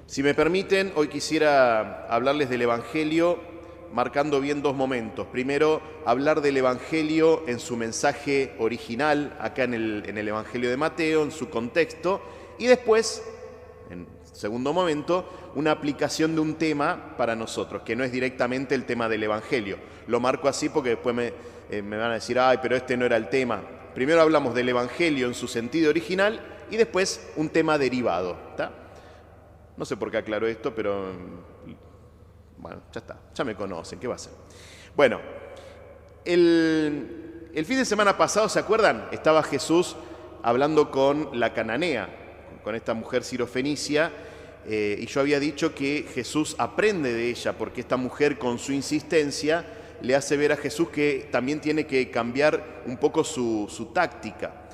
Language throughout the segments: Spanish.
Si me permiten, hoy quisiera hablarles del Evangelio marcando bien dos momentos. Primero, hablar del Evangelio en su mensaje original, acá en el Evangelio de Mateo, en su contexto, y después, en segundo momento, una aplicación de un tema para nosotros, que no es directamente el tema del Evangelio. Lo marco así porque después me van a decir, ay, pero este no era el tema. Primero hablamos del Evangelio en su sentido original y después un tema derivado, ¿está? No sé por qué aclaro esto, pero bueno, ya está, ya me conocen, ¿qué va a ser? Bueno, el fin de semana pasado, ¿se acuerdan? Estaba Jesús hablando con la cananea, con esta mujer sirofenicia, y yo había dicho que Jesús aprende de ella, porque esta mujer con su insistencia le hace ver a Jesús que también tiene que cambiar un poco su táctica.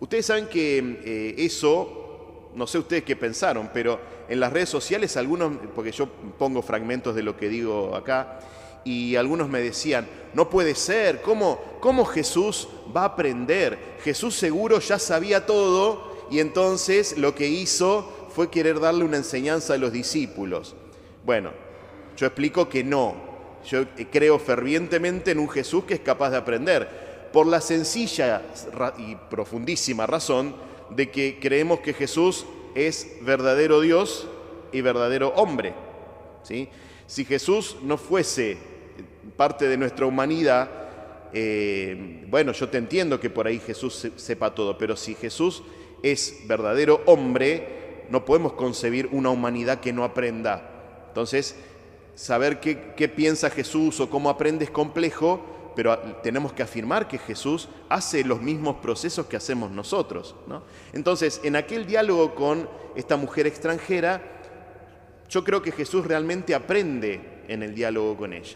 Ustedes saben que eso, no sé ustedes qué pensaron, pero en las redes sociales algunos, porque yo pongo fragmentos de lo que digo acá, y algunos me decían, no puede ser, ¿cómo Jesús va a aprender? Jesús seguro ya sabía todo y entonces lo que hizo fue querer darle una enseñanza a los discípulos. Bueno, yo explico que no. Yo creo fervientemente en un Jesús que es capaz de aprender, por la sencilla y profundísima razón de que creemos que Jesús es verdadero Dios y verdadero hombre, ¿sí? Si Jesús no fuese parte de nuestra humanidad, bueno, yo te entiendo que por ahí Jesús sepa todo, pero si Jesús es verdadero hombre, no podemos concebir una humanidad que no aprenda. Entonces, saber qué piensa Jesús o cómo aprende es complejo, pero tenemos que afirmar que Jesús hace los mismos procesos que hacemos nosotros, ¿no? Entonces, en aquel diálogo con esta mujer extranjera, yo creo que Jesús realmente aprende en el diálogo con ella.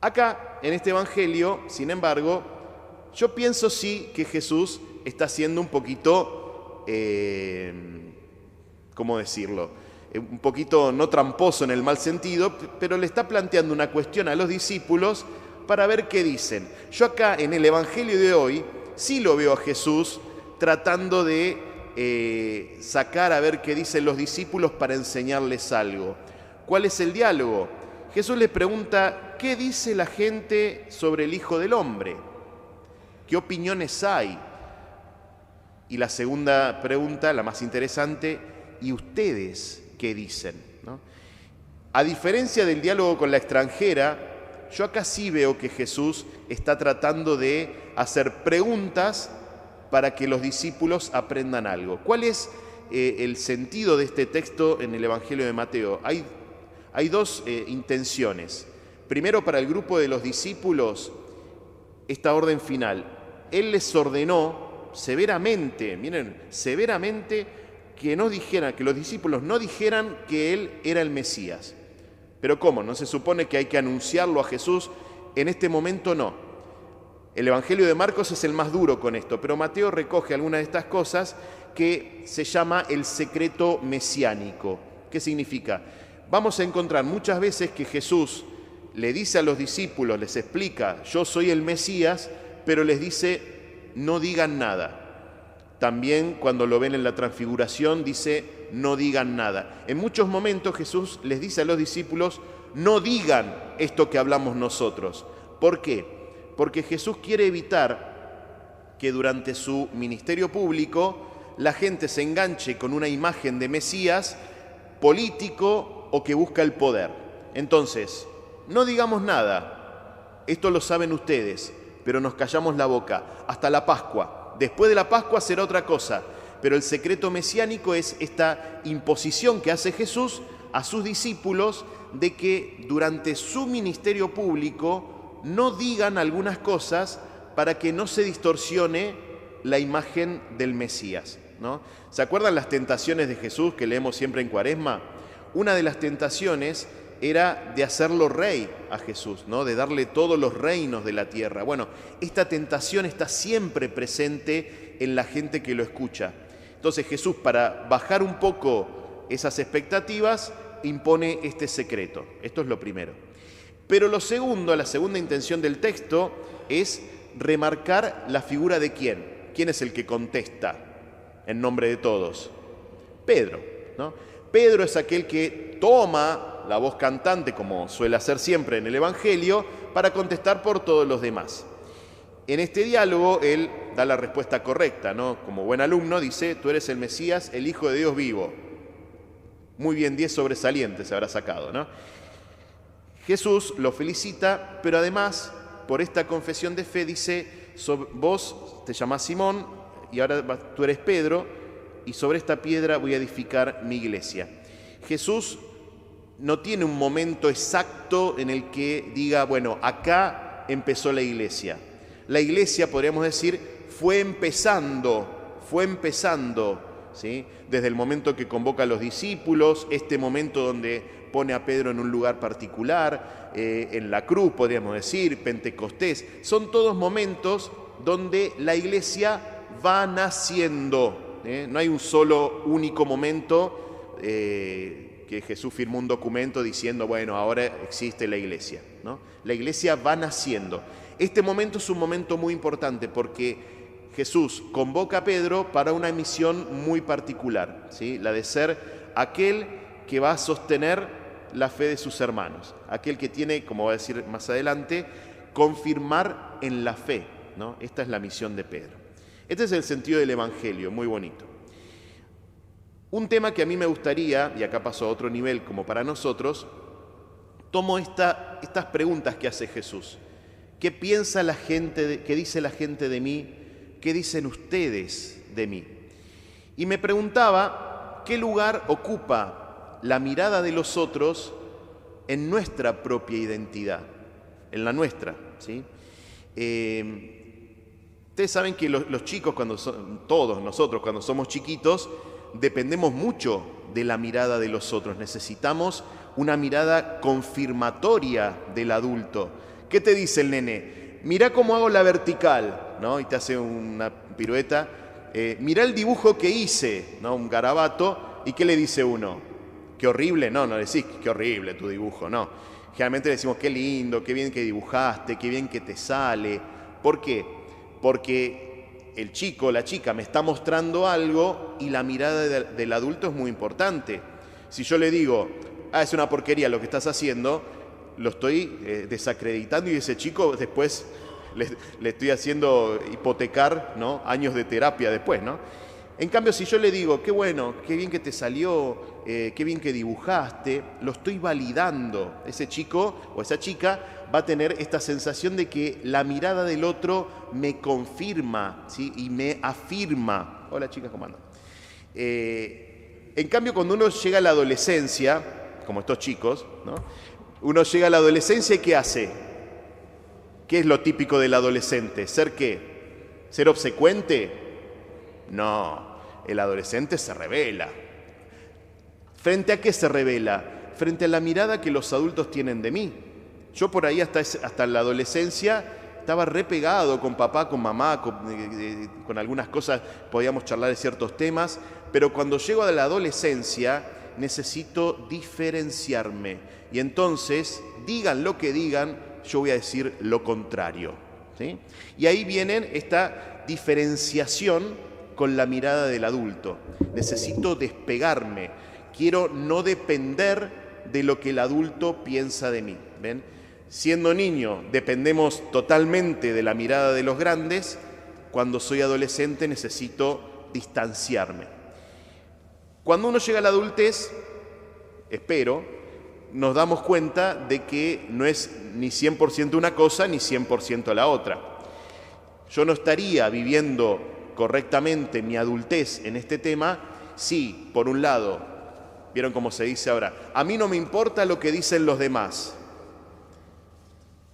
Acá, en este Evangelio, sin embargo, yo pienso sí que Jesús está siendo un poquito, ¿cómo decirlo? Un poquito no tramposo en el mal sentido, pero le está planteando una cuestión a los discípulos para ver qué dicen. Yo acá en el Evangelio de hoy sí lo veo a Jesús tratando de sacar a ver qué dicen los discípulos para enseñarles algo. ¿Cuál es el diálogo? Jesús les pregunta, ¿qué dice la gente sobre el Hijo del Hombre? ¿Qué opiniones hay? Y la segunda pregunta, la más interesante, ¿y ustedes qué dicen? ¿No? A diferencia del diálogo con la extranjera, yo acá sí veo que Jesús está tratando de hacer preguntas para que los discípulos aprendan algo. ¿Cuál es el sentido de este texto en el Evangelio de Mateo? Hay dos intenciones. Primero, para el grupo de los discípulos, esta orden final. Él les ordenó severamente, miren, severamente, que los discípulos no dijeran que Él era el Mesías. Pero ¿cómo? ¿No se supone que hay que anunciarlo a Jesús? En este momento no. El Evangelio de Marcos es el más duro con esto, pero Mateo recoge algunas de estas cosas que se llama el secreto mesiánico. ¿Qué significa? Vamos a encontrar muchas veces que Jesús le dice a los discípulos, les explica, yo soy el Mesías, pero les dice, no digan nada. También cuando lo ven en la transfiguración dice, no digan nada. En muchos momentos Jesús les dice a los discípulos, no digan esto que hablamos nosotros. ¿Por qué? Porque Jesús quiere evitar que durante su ministerio público la gente se enganche con una imagen de Mesías político o que busca el poder. Entonces, no digamos nada. Esto lo saben ustedes, pero nos callamos la boca hasta la Pascua. Después de la Pascua será otra cosa, pero el secreto mesiánico es esta imposición que hace Jesús a sus discípulos de que durante su ministerio público no digan algunas cosas para que no se distorsione la imagen del Mesías, ¿no? ¿Se acuerdan las tentaciones de Jesús que leemos siempre en Cuaresma? Una de las tentaciones era de hacerlo rey a Jesús, ¿no? De darle todos los reinos de la tierra. Bueno, esta tentación está siempre presente en la gente que lo escucha. Entonces Jesús, para bajar un poco esas expectativas, impone este secreto. Esto es lo primero. Pero lo segundo, la segunda intención del texto es remarcar la figura de quién. ¿Quién es el que contesta en nombre de todos? Pedro, ¿no? Pedro es aquel que toma la voz cantante, como suele hacer siempre en el Evangelio, para contestar por todos los demás. En este diálogo él da la respuesta correcta, ¿no? Como buen alumno dice: tú eres el Mesías, el Hijo de Dios vivo. Muy bien, 10 sobresalientes se habrá sacado, ¿no? Jesús lo felicita, pero además, por esta confesión de fe, dice: vos te llamás Simón y ahora tú eres Pedro, y sobre esta piedra voy a edificar mi iglesia. Jesús no tiene un momento exacto en el que diga, bueno, acá empezó la iglesia. La iglesia, podríamos decir, fue empezando, ¿sí? Desde el momento que convoca a los discípulos, este momento donde pone a Pedro en un lugar particular, en la cruz, podríamos decir, Pentecostés. Son todos momentos donde la iglesia va naciendo. No hay un solo único momento que Jesús firmó un documento diciendo, bueno, ahora existe la iglesia, ¿no? La iglesia va naciendo. Este momento es un momento muy importante porque Jesús convoca a Pedro para una misión muy particular, ¿sí? La de ser aquel que va a sostener la fe de sus hermanos, aquel que tiene, como va a decir más adelante, confirmar en la fe, ¿no? Esta es la misión de Pedro. Este es el sentido del Evangelio, muy bonito. Un tema que a mí me gustaría, y acá paso a otro nivel como para nosotros, tomo estas preguntas que hace Jesús. ¿Qué piensa la gente, qué dice la gente de mí? ¿Qué dicen ustedes de mí? Y me preguntaba, ¿qué lugar ocupa la mirada de los otros en nuestra propia identidad? En la nuestra, ¿sí? Ustedes saben que los chicos, todos nosotros cuando somos chiquitos, dependemos mucho de la mirada de los otros. Necesitamos una mirada confirmatoria del adulto. ¿Qué te dice el nene? Mirá cómo hago la vertical, ¿no? Y te hace una pirueta. Mirá el dibujo que hice, ¿no? Un garabato. ¿Y qué le dice uno? Qué horrible. No decís qué horrible tu dibujo, no. Generalmente le decimos qué lindo, qué bien que dibujaste, qué bien que te sale. ¿Por qué? Porque el chico, la chica me está mostrando algo y la mirada del adulto es muy importante. Si yo le digo, es una porquería lo que estás haciendo, lo estoy desacreditando y ese chico después le estoy haciendo hipotecar, ¿no? Años de terapia después, ¿no? En cambio, si yo le digo, qué bueno, qué bien que te salió, qué bien que dibujaste, lo estoy validando. Ese chico o esa chica va a tener esta sensación de que la mirada del otro me confirma, ¿sí? Y me afirma. Hola chicas, ¿cómo andan? En cambio, cuando uno llega a la adolescencia, como estos chicos, ¿no? Uno llega a la adolescencia y ¿qué hace? ¿Qué es lo típico del adolescente? ¿Ser qué? ¿Ser obsecuente? No, el adolescente se rebela. ¿Frente a qué se rebela? Frente a la mirada que los adultos tienen de mí. Yo por ahí hasta la adolescencia estaba repegado con papá, con mamá, con algunas cosas podíamos charlar de ciertos temas, pero cuando llego a la adolescencia necesito diferenciarme. Y entonces, digan lo que digan, yo voy a decir lo contrario, ¿sí? Y ahí viene esta diferenciación con la mirada del adulto. Necesito despegarme. Quiero no depender de lo que el adulto piensa de mí. ¿Ven? Siendo niño, dependemos totalmente de la mirada de los grandes. Cuando soy adolescente, necesito distanciarme. Cuando uno llega a la adultez, espero, nos damos cuenta de que no es ni 100% una cosa ni 100% la otra. Yo no estaría viviendo correctamente mi adultez en este tema si, por un lado, ¿vieron cómo se dice ahora? A mí no me importa lo que dicen los demás.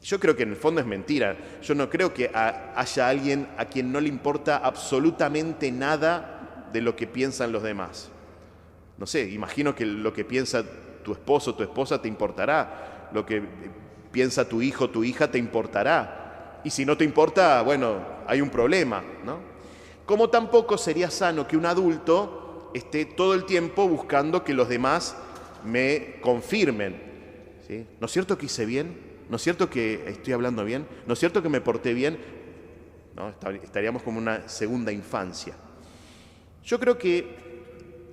Yo creo que en el fondo es mentira. Yo no creo que haya alguien a quien no le importa absolutamente nada de lo que piensan los demás. No sé, imagino que lo que piensa tu esposo, tu esposa te importará. Lo que piensa tu hijo, tu hija te importará. Y si no te importa, bueno, hay un problema, ¿no? Como tampoco sería sano que un adulto esté todo el tiempo buscando que los demás me confirmen, ¿sí? ¿No es cierto que hice bien? ¿No es cierto que estoy hablando bien? ¿No es cierto que me porté bien? ¿No? Estaríamos como una segunda infancia. Yo creo que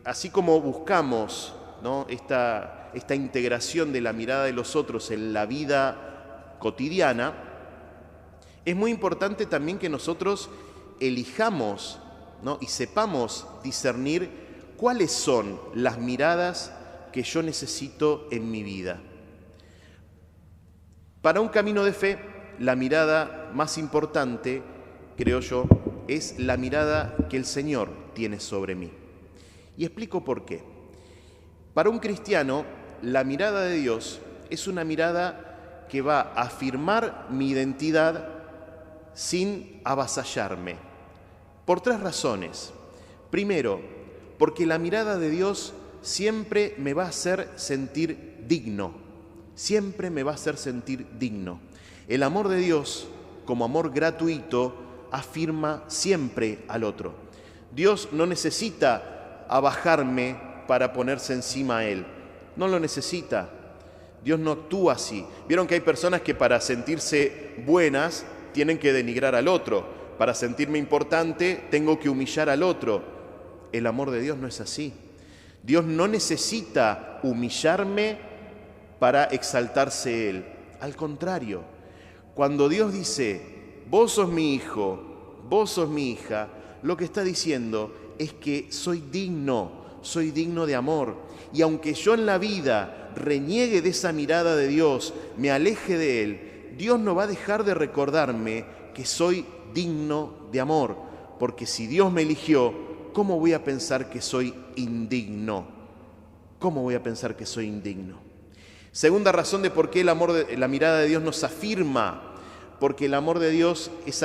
así como buscamos ¿no?, esta integración de la mirada de los otros en la vida cotidiana, es muy importante también que nosotros elijamos, ¿no?, y sepamos discernir cuáles son las miradas que yo necesito en mi vida. Para un camino de fe, la mirada más importante, creo yo, es la mirada que el Señor tiene sobre mí. Y explico por qué. Para un cristiano, la mirada de Dios es una mirada que va a afirmar mi identidad sin avasallarme, por 3 razones. Primero, porque la mirada de Dios siempre me va a hacer sentir digno. Siempre me va a hacer sentir digno. El amor de Dios, como amor gratuito, afirma siempre al otro. Dios no necesita abajarme para ponerse encima a Él. No lo necesita. Dios no actúa así. Vieron que hay personas que para sentirse buenas tienen que denigrar al otro. Para sentirme importante tengo que humillar al otro. El amor de Dios no es así. Dios no necesita humillarme para exaltarse Él. Al contrario, cuando Dios dice, vos sos mi hijo, vos sos mi hija, lo que está diciendo es que soy digno de amor. Y aunque yo en la vida reniegue de esa mirada de Dios, me aleje de Él, Dios no va a dejar de recordarme que soy digno de amor. Porque si Dios me eligió, ¿cómo voy a pensar que soy indigno? ¿Cómo voy a pensar que soy indigno? Segunda razón de por qué la mirada de Dios nos afirma, porque el amor de Dios es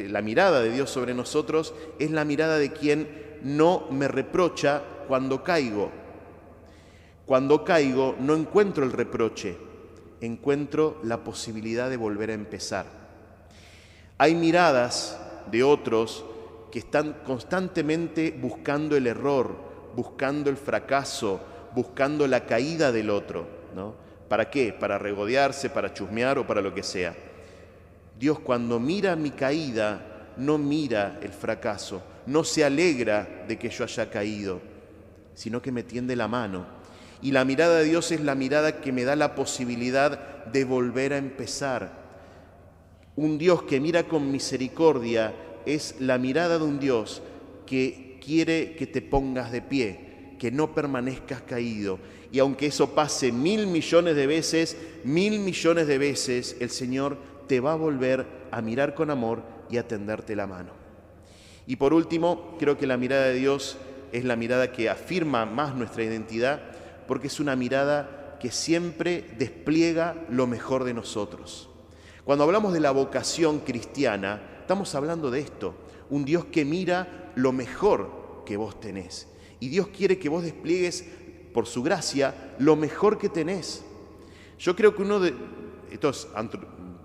la mirada de Dios sobre nosotros es la mirada de quien no me reprocha cuando caigo. Cuando caigo no encuentro el reproche, encuentro la posibilidad de volver a empezar. Hay miradas de otros que están constantemente buscando el error, buscando el fracaso, buscando la caída del otro, ¿no? ¿Para qué? Para regodearse, para chusmear o para lo que sea. Dios, cuando mira mi caída, no mira el fracaso, no se alegra de que yo haya caído, sino que me tiende la mano. Y la mirada de Dios es la mirada que me da la posibilidad de volver a empezar. Un Dios que mira con misericordia es la mirada de un Dios que quiere que te pongas de pie, que no permanezcas caído. Y aunque eso pase 1.000 millones de veces, 1.000 millones de veces, el Señor te va a volver a mirar con amor y a tenderte la mano. Y por último, creo que la mirada de Dios es la mirada que afirma más nuestra identidad, porque es una mirada que siempre despliega lo mejor de nosotros. Cuando hablamos de la vocación cristiana, estamos hablando de esto, un Dios que mira lo mejor que vos tenés. Y Dios quiere que vos despliegues, por su gracia, lo mejor que tenés. Yo creo que esto es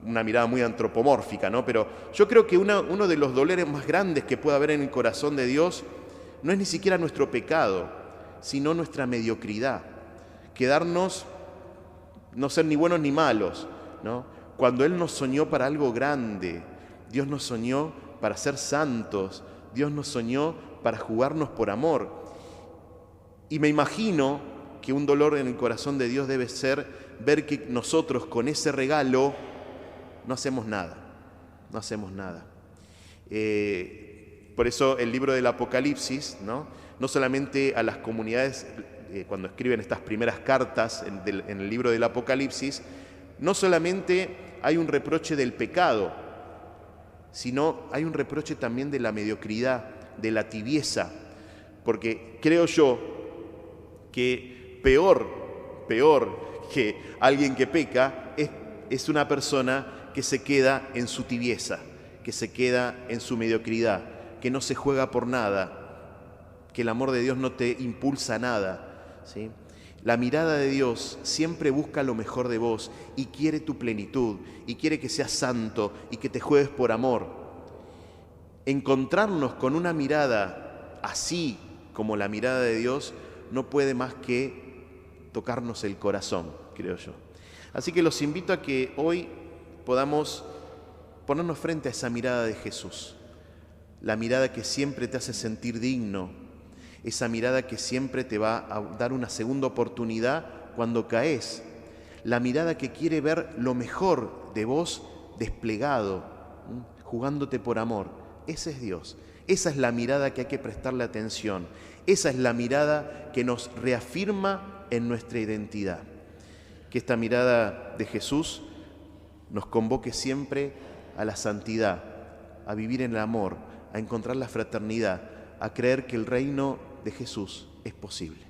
una mirada muy antropomórfica, ¿no? Pero yo creo que uno de los dolores más grandes que puede haber en el corazón de Dios no es ni siquiera nuestro pecado, sino nuestra mediocridad. Quedarnos, no ser ni buenos ni malos, ¿no? Cuando Él nos soñó para algo grande, Dios nos soñó para ser santos, Dios nos soñó para jugarnos por amor. Y me imagino que un dolor en el corazón de Dios debe ser ver que nosotros con ese regalo no hacemos nada. Por eso el libro del Apocalipsis, no solamente a las comunidades, cuando escriben estas primeras cartas en el libro del Apocalipsis, no solamente hay un reproche del pecado, sino hay un reproche también de la mediocridad, de la tibieza, porque creo yo que peor que alguien que peca es una persona que se queda en su tibieza, que se queda en su mediocridad, que no se juega por nada, que el amor de Dios no te impulsa a nada, ¿sí? La mirada de Dios siempre busca lo mejor de vos y quiere tu plenitud, y quiere que seas santo y que te juegues por amor. Encontrarnos con una mirada así como la mirada de Dios no puede más que tocarnos el corazón, creo yo. Así que los invito a que hoy podamos ponernos frente a esa mirada de Jesús, la mirada que siempre te hace sentir digno, esa mirada que siempre te va a dar una segunda oportunidad cuando caes, la mirada que quiere ver lo mejor de vos desplegado, jugándote por amor. Ese es Dios. Esa es la mirada que hay que prestarle atención. Esa es la mirada que nos reafirma en nuestra identidad. Que esta mirada de Jesús nos convoque siempre a la santidad, a vivir en el amor, a encontrar la fraternidad, a creer que el reino de Jesús es posible.